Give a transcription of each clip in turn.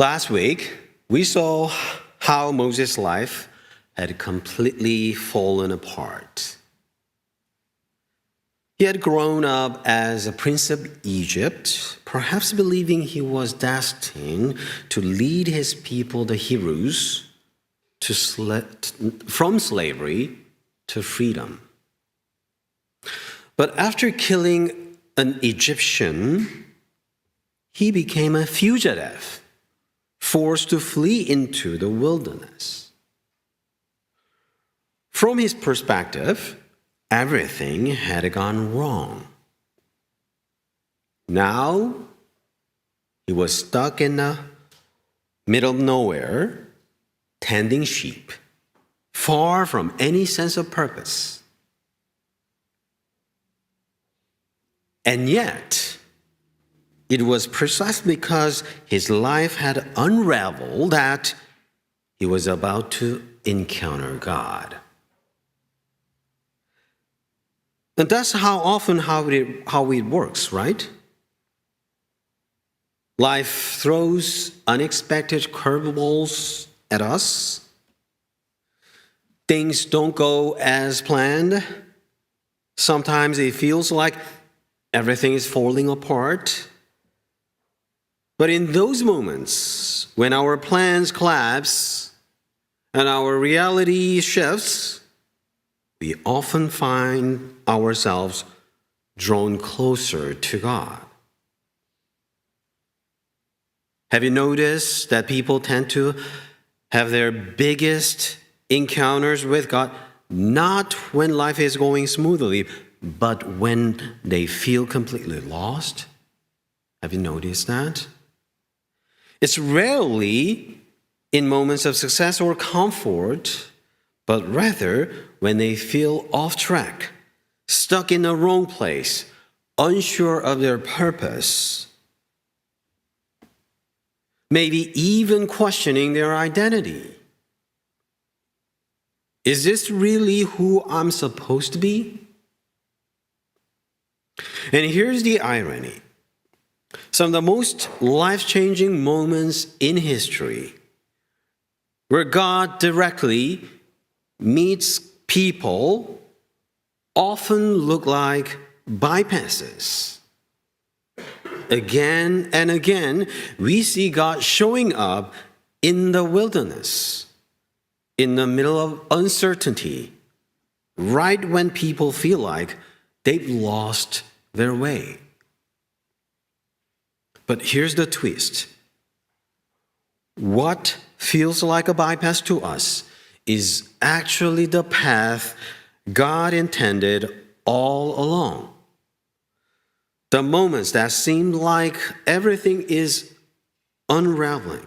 Last week, we saw how Moses' life had completely fallen apart. He had grown up as a prince of Egypt, perhaps believing he was destined to lead his people, the Hebrews, from slavery to freedom. But after killing an Egyptian, he became a fugitive, forced to flee into the wilderness. From his perspective, everything had gone wrong. Now, he was stuck in the middle of nowhere, tending sheep, far from any sense of purpose. And yet, it was precisely because his life had unraveled that he was about to encounter God. And that's how it works, right? Life throws unexpected curveballs at us. Things don't go as planned. Sometimes it feels like everything is falling apart. But in those moments, when our plans collapse and our reality shifts, we often find ourselves drawn closer to God. Have you noticed that people tend to have their biggest encounters with God not when life is going smoothly, but when they feel completely lost? Have you noticed that? It's rarely in moments of success or comfort, but rather when they feel off track, stuck in the wrong place, unsure of their purpose, maybe even questioning their identity. Is this really who I'm supposed to be? And here's the irony. Some of the most life-changing moments in history, where God directly meets people, often look like bypasses. Again and again, we see God showing up in the wilderness, in the middle of uncertainty, right when people feel like they've lost their way. But here's the twist. What feels like a bypass to us is actually the path God intended all along. The moments that seem like everything is unraveling,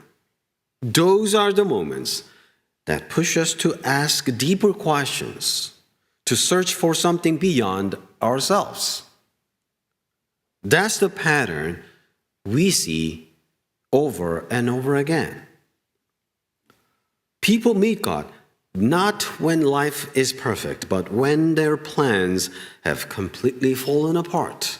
those are the moments that push us to ask deeper questions, to search for something beyond ourselves. That's the pattern we see over and over again. People meet God not when life is perfect, but when their plans have completely fallen apart.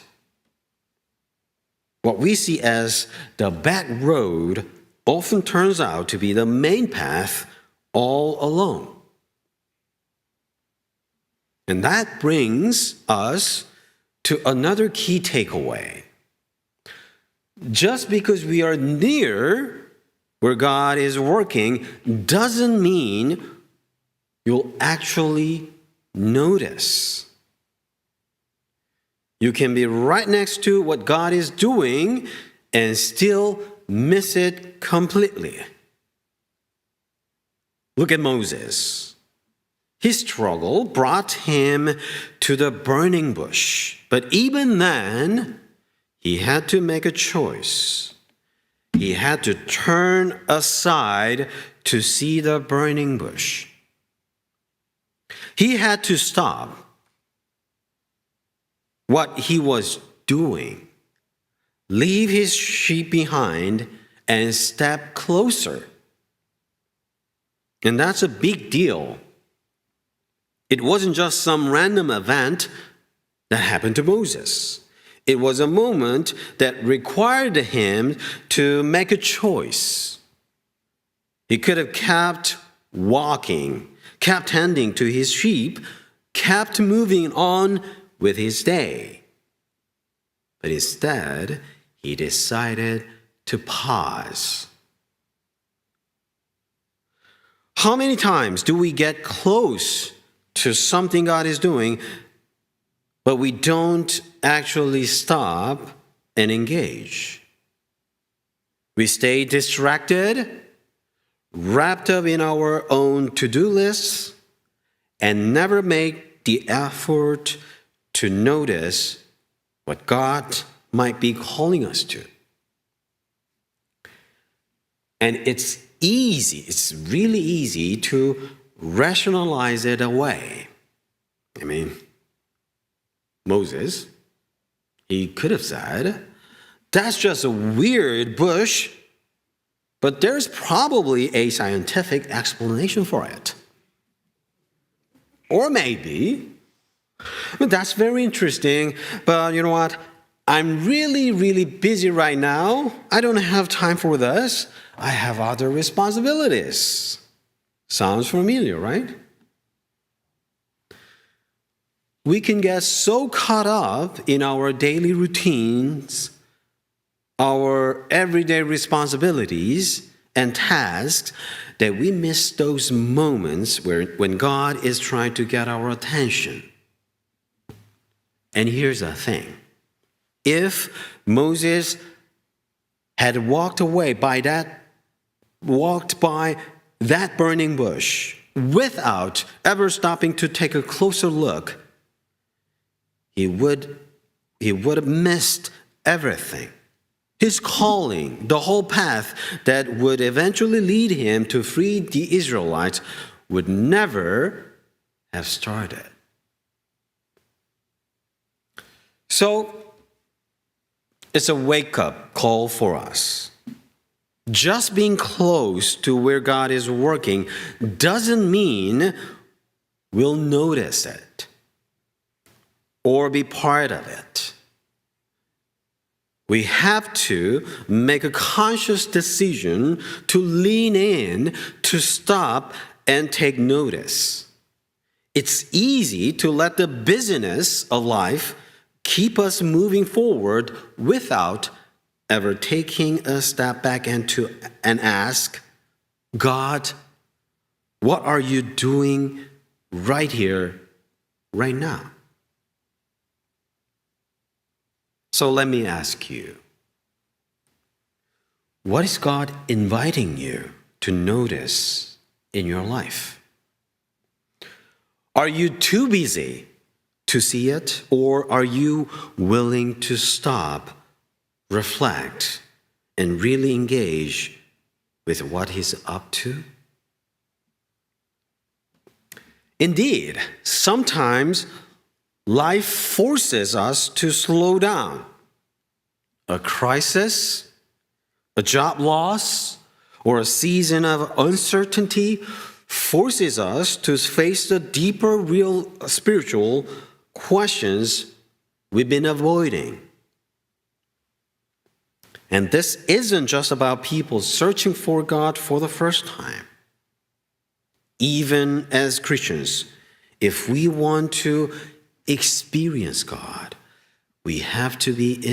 What we see as the back road often turns out to be the main path all along. And that brings us to another key takeaway. Just because we are near where God is working doesn't mean you'll actually notice. You can be right next to what God is doing and still miss it completely. Look at Moses. His struggle brought him to the burning bush. But even then, he had to make a choice. He had to turn aside to see the burning bush. He had to stop what he was doing, leave his sheep behind, and step closer. And that's a big deal. It wasn't just some random event that happened to Moses. It was a moment that required him to make a choice, He could have kept walking, kept tending to his sheep, kept moving on with his day. But instead, he decided to pause. How many times do we get close to something God is doing, but we don't actually stop and engage? We stay distracted, wrapped up in our own to-do lists, and never make the effort to notice what God might be calling us to. And it's really easy to rationalize it away. I mean, Moses, he could have said, that's just a weird bush, but there's probably a scientific explanation for it. Or maybe, that's very interesting, but you know what? I'm really busy right now. I don't have time for this. I have other responsibilities. Sounds familiar, right? We can get so caught up in our daily routines, our everyday responsibilities and tasks, that we miss those moments when God is trying to get our attention. And here's the thing. If Moses had walked by that burning bush without ever stopping to take a closer look, he would have missed everything. His calling, the whole path that would eventually lead him to free the Israelites, would never have started. So, it's a wake-up call for us. Just being close to where God is working doesn't mean we'll notice it or be part of it. We have to make a conscious decision to lean in, to stop and take notice. It's easy to let the busyness of life keep us moving forward without ever taking a step back and ask, God, what are you doing right here, right now? So let me ask you, what is God inviting you to notice in your life? Are you too busy to see it, or are you willing to stop, reflect, and really engage with what He's up to? Indeed, sometimes life forces us to slow down. A crisis, a job loss, or a season of uncertainty forces us to face the deeper, real spiritual questions we've been avoiding. And this isn't just about people searching for God for the first time. Even as Christians, if we want to experience God, we have to be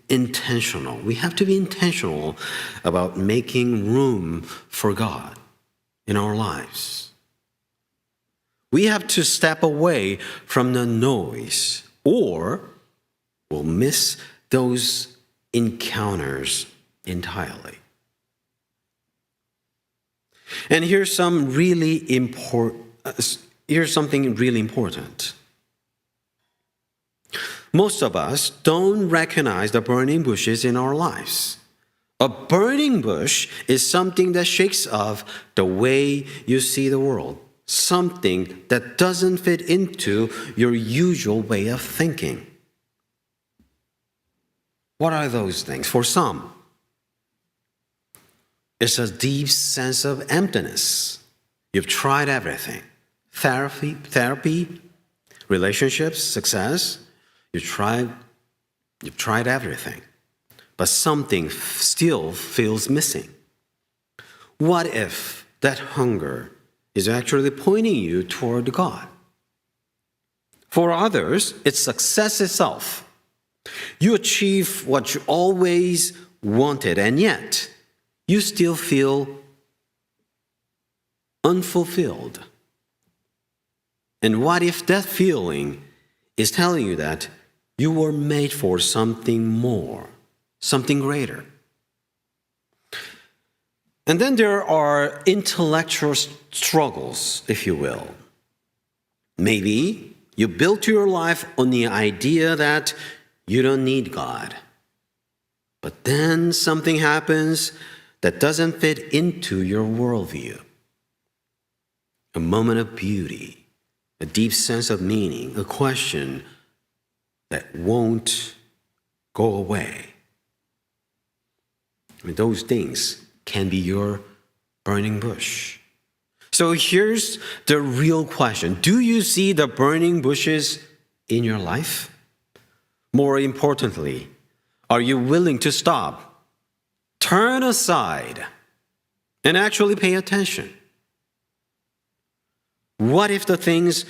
intentional. We have to be intentional about making room for God in our lives. We have to step away from the noise, or we'll miss those encounters entirely. And here's something really important. Most of us don't recognize the burning bushes in our lives. A burning bush is something that shakes off the way you see the world, something that doesn't fit into your usual way of thinking. What are those things? For some, it's a deep sense of emptiness. You've tried everything. Therapy, relationships, success. You've tried everything. But something still feels missing. What if that hunger is actually pointing you toward God. For others, it's success itself. You achieve what you always wanted, and yet you still feel unfulfilled. And what if that feeling is telling you that you were made for something more, something greater? And then there are intellectual struggles, if you will. Maybe you built your life on the idea that you don't need God. But then something happens that doesn't fit into your worldview. A moment of beauty, a deep sense of meaning, a question that won't go away. I mean, those things can be your burning bush. So here's the real question. Do you see the burning bushes in your life? More importantly, are you willing to stop, turn aside, and actually pay attention? What if the things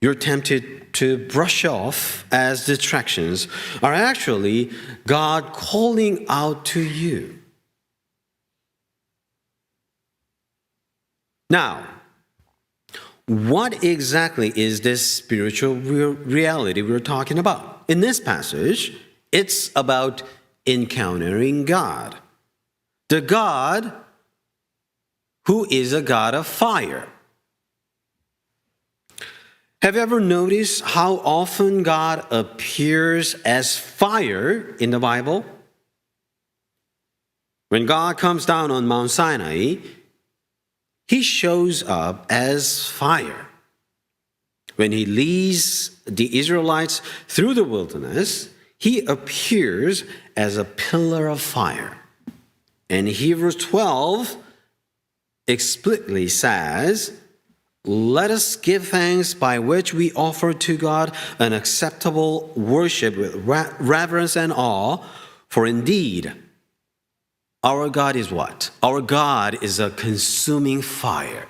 you're tempted to brush off as distractions are actually God calling out to you? Now, what exactly is this spiritual reality we're talking about? In this passage, it's about encountering God. The God who is a God of fire. Have you ever noticed how often God appears as fire in the Bible? When God comes down on Mount Sinai, he shows up as fire. When he leads the Israelites through the wilderness, he appears as a pillar of fire. And Hebrews 12 explicitly says, "Let us give thanks by which we offer to God an acceptable worship with reverence and awe, for indeed, our God is what? Our God is a consuming fire."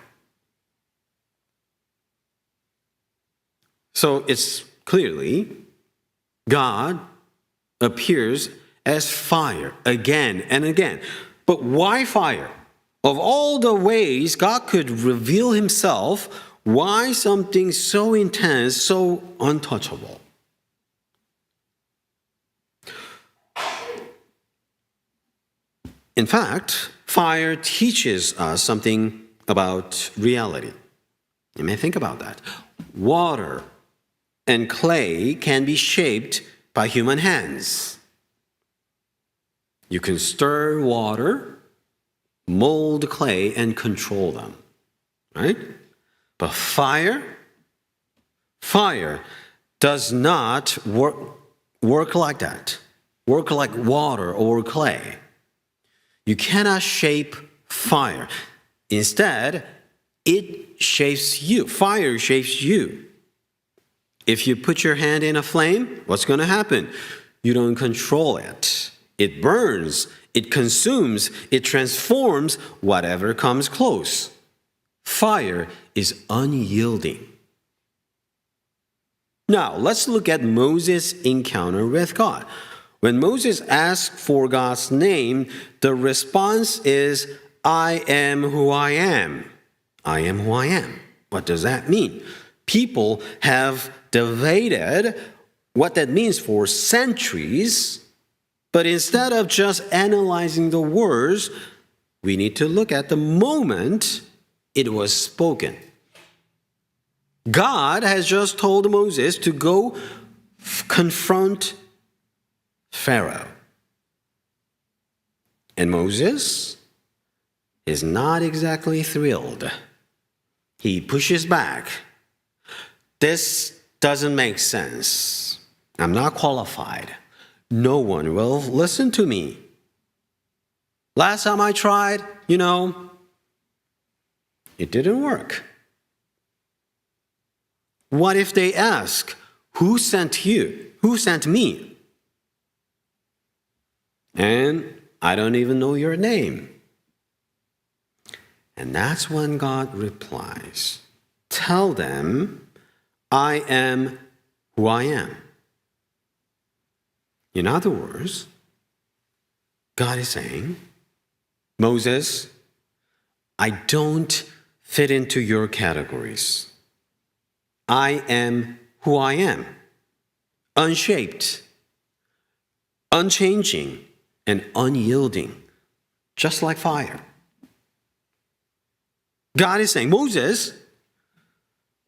So it's clearly God appears as fire again and again. But why fire? Of all the ways God could reveal himself, why something so intense, so untouchable? In fact, fire teaches us something about reality. You may think about that. Water and clay can be shaped by human hands. You can stir water, mold clay, and control them, right? But fire does not work like that, work like water or clay. You cannot shape fire. Instead, it shapes you. Fire shapes you. If you put your hand in a flame, what's going to happen? You don't control it. It burns, it consumes, it transforms whatever comes close. Fire is unyielding. Now, let's look at Moses' encounter with God. When Moses asked for God's name, the response is, "I am who I am." I am who I am. What does that mean? People have debated what that means for centuries, but instead of just analyzing the words, we need to look at the moment it was spoken. God has just told Moses to go confront Pharaoh. And Moses is not exactly thrilled. He pushes back. This doesn't make sense. I'm not qualified. No one will listen to me. Last time I tried, it didn't work. What if they ask, "Who sent you? Who sent me?" And I don't even know your name. And that's when God replies, "Tell them, I am who I am." In other words, God is saying, "Moses, I don't fit into your categories. I am who I am, unshaped, unchanging, and unyielding, just like fire." God is saying, "Moses,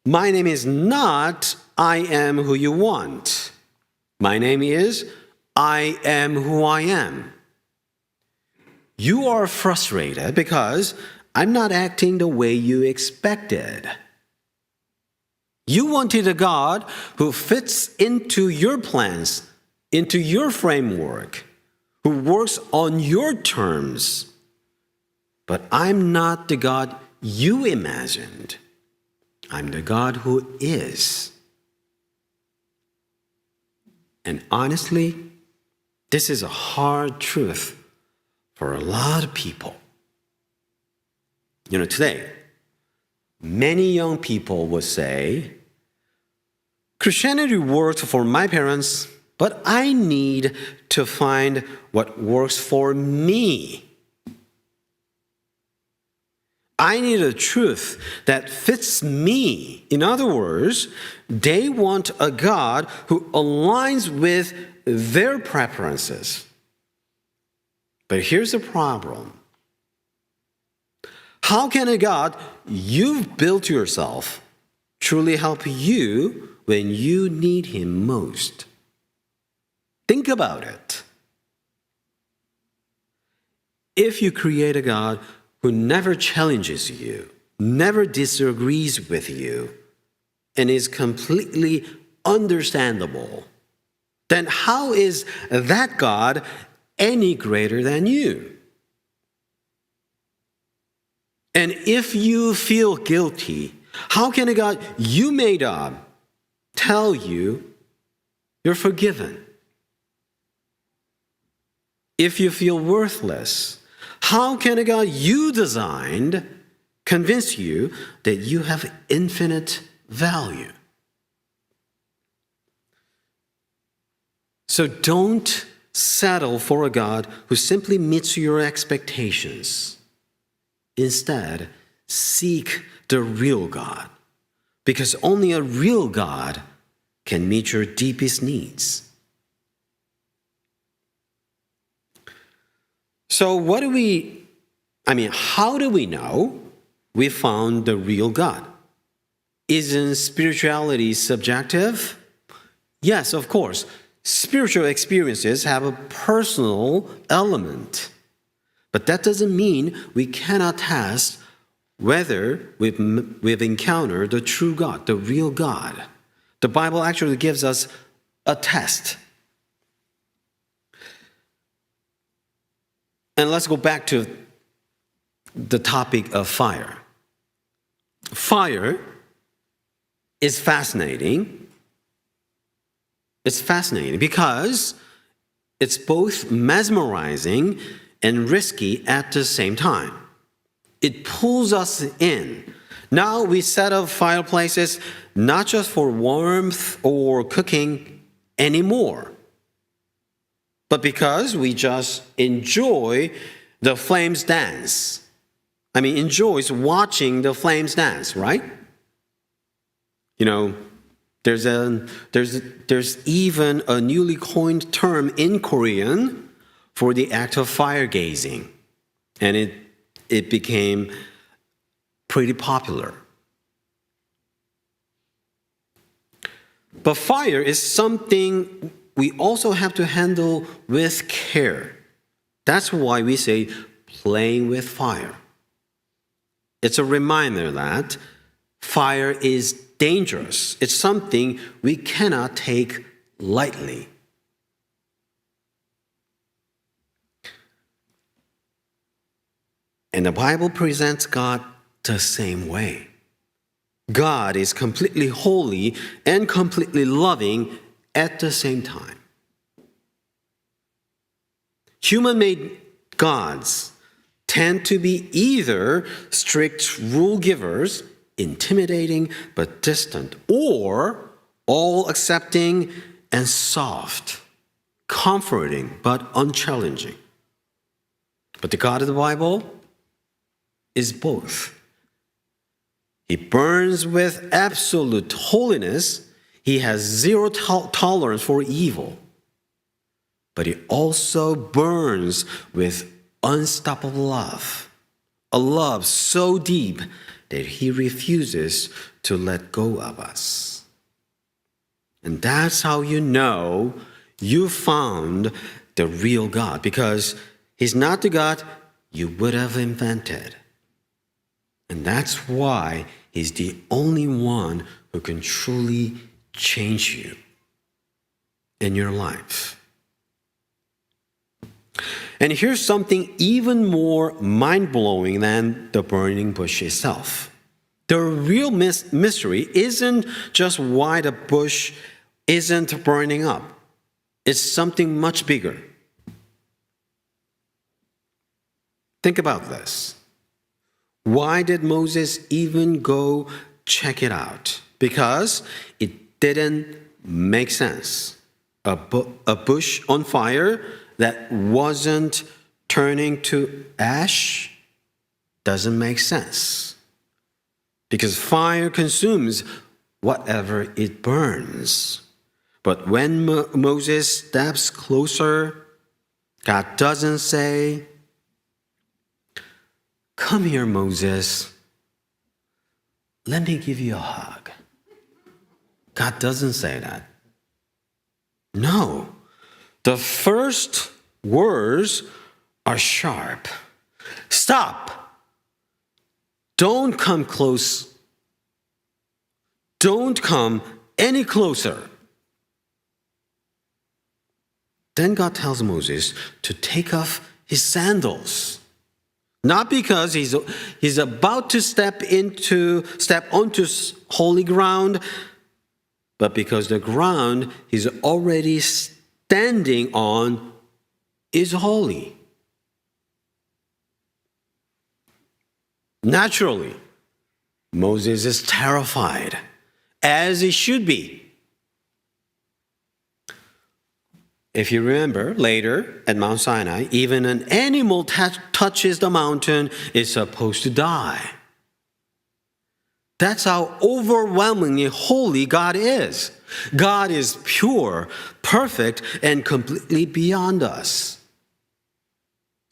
my name is not I am who you want. My name is I am who I am. You are frustrated because I'm not acting the way you expected. You wanted a God who fits into your plans, into your framework, who works on your terms. But I'm not the God you imagined. I'm the God who is." And honestly, this is a hard truth for a lot of people. Today, many young people would say, "Christianity worked for my parents, but I need to find what works for me. I need a truth that fits me." In other words, they want a God who aligns with their preferences. But here's the problem. How can a God you've built yourself truly help you when you need him most? Think about it. If you create a God who never challenges you, never disagrees with you, and is completely understandable, then how is that God any greater than you? And if you feel guilty, how can a God you made up tell you you're forgiven? If you feel worthless, how can a God you designed convince you that you have infinite value? So don't settle for a God who simply meets your expectations. Instead, seek the real God, because only a real God can meet your deepest needs. So how do we know we found the real God? Isn't spirituality subjective? Yes, of course. Spiritual experiences have a personal element. But that doesn't mean we cannot test whether we've encountered the true God, the real God. The Bible actually gives us a test. And let's go back to the topic of fire. Fire is fascinating. It's fascinating because it's both mesmerizing and risky at the same time. It pulls us in. Now we set up fireplaces not just for warmth or cooking anymore, but because we just enjoy the flames dance. Enjoys watching the flames dance, right? There's even a newly coined term in Korean for the act of fire gazing, and it became pretty popular. But fire is something we also have to handle with care. That's why we say playing with fire. It's a reminder that fire is dangerous. It's something we cannot take lightly. And the Bible presents God the same way. God is completely holy and completely loving at the same time. Human-made gods tend to be either strict rule givers, intimidating but distant, or all accepting and soft, comforting but unchallenging. But the God of the Bible is both. He burns with absolute holiness. He has zero tolerance for evil. But he also burns with unstoppable love, a love so deep that he refuses to let go of us. And that's how you know you found the real God, because he's not the God you would have invented. And that's why he's the only one who can truly change you in your life. And here's something even more mind-blowing than the burning bush itself. The real mystery isn't just why the bush isn't burning up. It's something much bigger. Think about this. Why did Moses even go check it out? Because it didn't make sense. A bush on fire that wasn't turning to ash doesn't make sense. Because fire consumes whatever it burns. But when Moses steps closer, God doesn't say, "Come here, Moses. Let me give you a hug." God doesn't say that. No. The first words are sharp. Stop. Don't come close. Don't come any closer. Then God tells Moses to take off his sandals. Not because he's about to step onto holy ground, but because the ground he's already standing on is holy. Naturally, Moses is terrified, as he should be. If you remember, later at Mount Sinai, even an animal touches the mountain is supposed to die. That's how overwhelmingly holy God is. God is pure, perfect, and completely beyond us.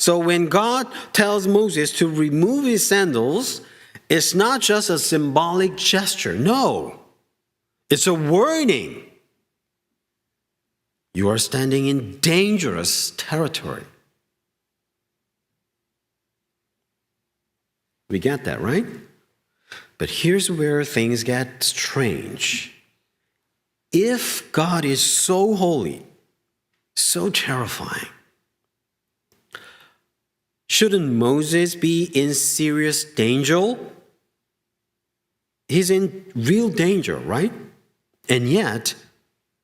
So when God tells Moses to remove his sandals, it's not just a symbolic gesture. No, it's a warning. You are standing in dangerous territory. We get that, right? But here's where things get strange. If God is so holy, so terrifying, shouldn't Moses be in serious danger? He's in real danger, right? And yet,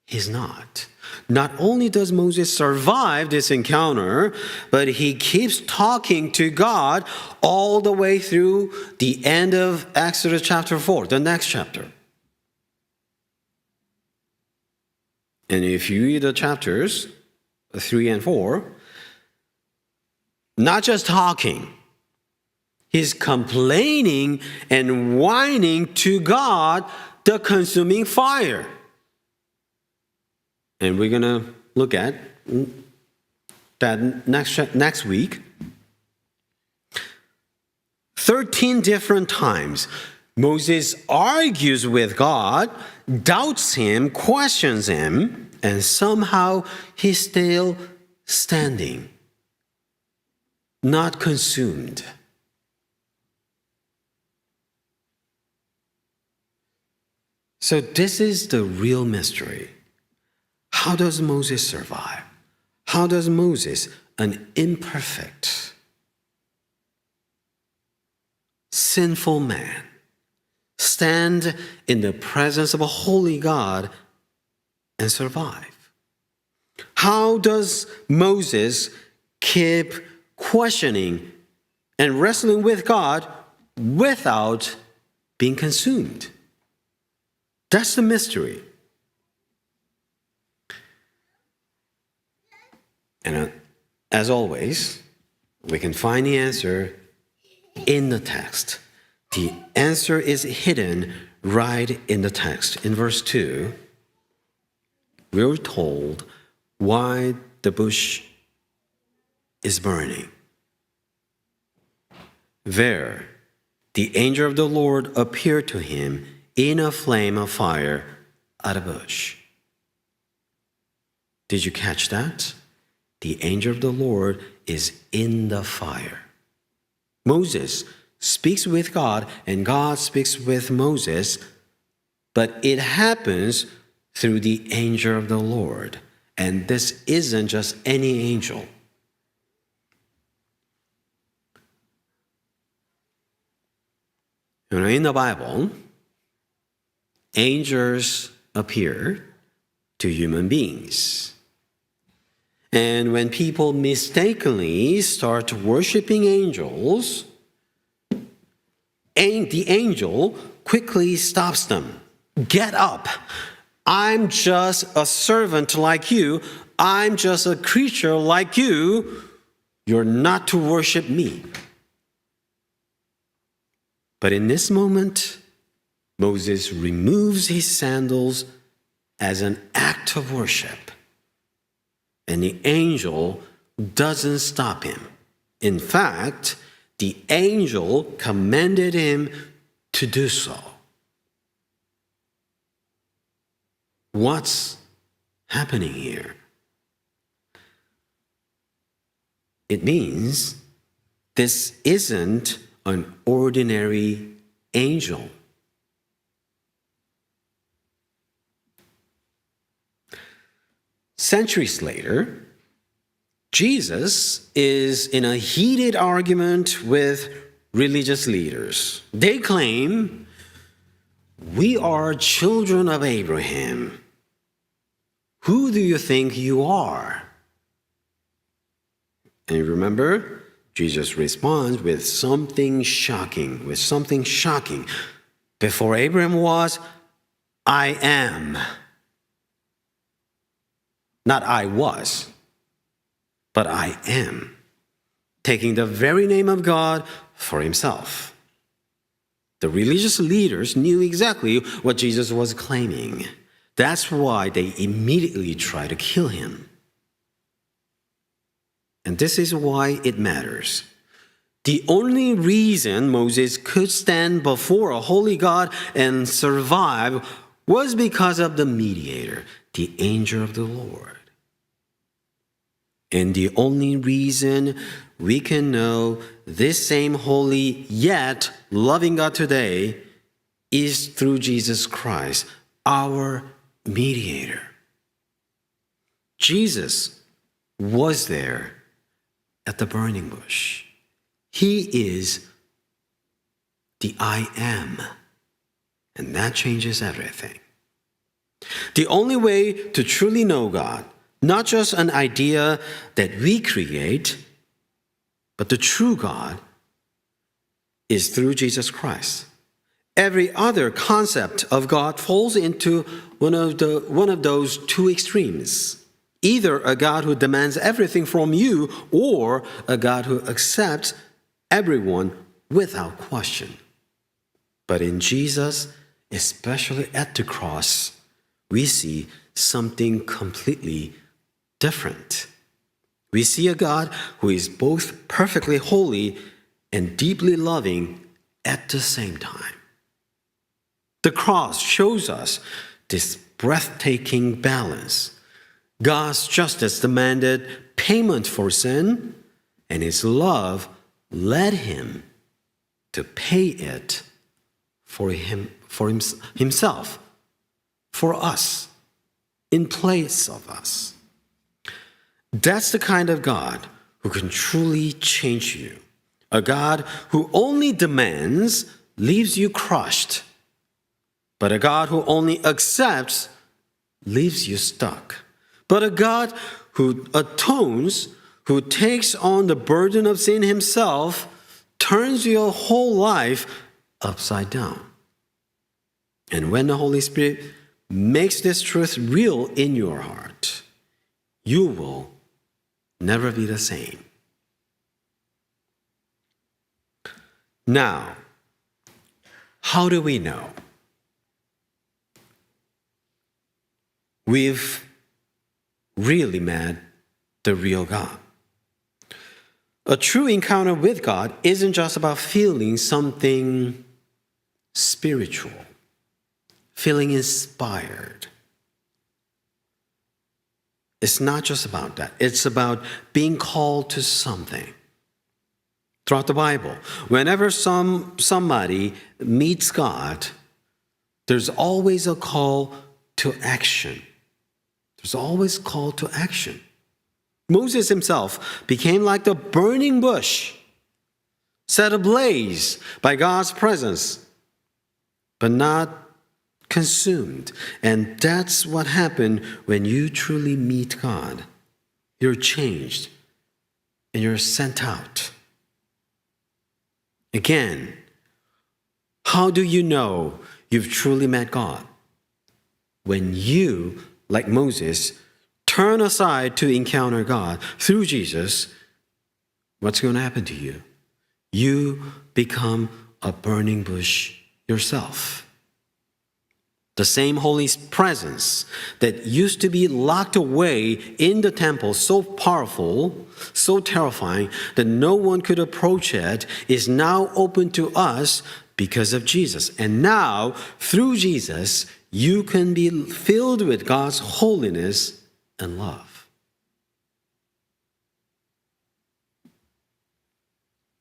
he's not. Not only does Moses survive this encounter, but he keeps talking to God all the way through the end of Exodus chapter 4, the next chapter. And if you read the chapters 3 and 4, not just talking, he's complaining and whining to God, the consuming fire. And we're going to look at that next week. 13 different times, Moses argues with God, doubts him, questions him, and somehow he's still standing, not consumed. So this is the real mystery. How does Moses survive? How does Moses, an imperfect, sinful man, stand in the presence of a holy God and survive? How does Moses keep questioning and wrestling with God without being consumed. That's the mystery. And as always, we can find the answer in the text. The answer is hidden right in the text. In verse 2, we're told why the bush is burning. There, the angel of the Lord appeared to him in a flame of fire at a bush. Did you catch that? The angel of the Lord is in the fire. Moses speaks with God, and God speaks with Moses, but it happens through the angel of the Lord. And this isn't just any angel. You know, in the Bible, angels appear to human beings. And when people mistakenly start worshiping angels, the angel quickly stops them. Get up. I'm just a servant like you. I'm just a creature like you. You're not to worship me. But in this moment, Moses removes his sandals as an act of worship. And the angel doesn't stop him. In fact, the angel commanded him to do so. What's happening here? It means this isn't an ordinary angel. Centuries later, Jesus is in a heated argument with religious leaders. They claim, "We are children of Abraham. Who do you think you are?" And you remember, Jesus responds with something shocking. Before Abraham was, I am. Not I was, but I am. Taking the very name of God for himself. The religious leaders knew exactly what Jesus was claiming. That's why they immediately tried to kill him. And this is why it matters. The only reason Moses could stand before a holy God and survive was because of the mediator, the angel of the Lord. And the only reason we can know this same holy yet loving God today is through Jesus Christ, our mediator. Jesus was there at the burning bush. He is the I am. And that changes everything. The only way to truly know God, not just an idea that we create, but the true God, is through Jesus Christ. Every other concept of God falls into one of those two extremes. Either a God who demands everything from you, or a God who accepts everyone without question. But in Jesus, especially at the cross, we see something completely different. We see a God who is both perfectly holy and deeply loving at the same time. The cross shows us this breathtaking balance. God's justice demanded payment for sin, and his love led him to pay it for himself, for us, in place of us. That's the kind of God who can truly change you. A God who only demands leaves you crushed, but a God who only accepts leaves you stuck. But a God who atones, who takes on the burden of sin himself, turns your whole life upside down. And when the Holy Spirit makes this truth real in your heart, you will never be the same. Now, how do we know we've really met the real God? A true encounter with God isn't just about feeling something spiritual, feeling inspired. It's not just about that. It's about being called to something. Throughout the Bible, whenever somebody meets God, there's always a call to action. There's always a call to action. Moses himself became like the burning bush, set ablaze by God's presence, but not consumed. And that's what happened when you truly meet God. You're changed and you're sent out. Again, how do you know you've truly met God? When you, like Moses, turn aside to encounter God through Jesus, what's going to happen to you? You become a burning bush yourself. The same holy presence that used to be locked away in the temple, so powerful, so terrifying that no one could approach it, is now open to us because of Jesus. And now, through Jesus, you can be filled with God's holiness and love.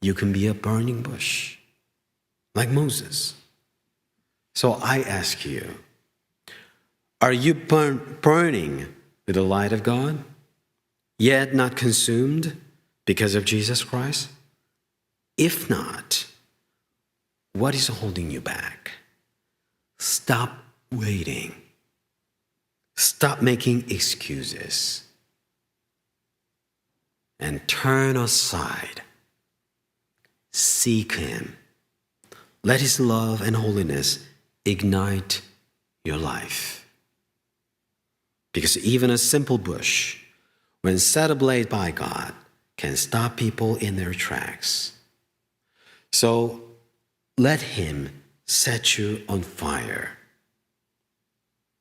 You can be a burning bush, like Moses. So I ask you, are you burning with the light of God, yet not consumed because of Jesus Christ? If not, what is holding you back? Stop waiting. Stop making excuses. And turn aside. Seek Him. Let His love and holiness ignite your life. Because even a simple bush, when set ablaze by God, can stop people in their tracks. So let Him set you on fire.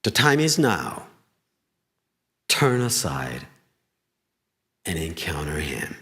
The time is now. Turn aside and encounter Him.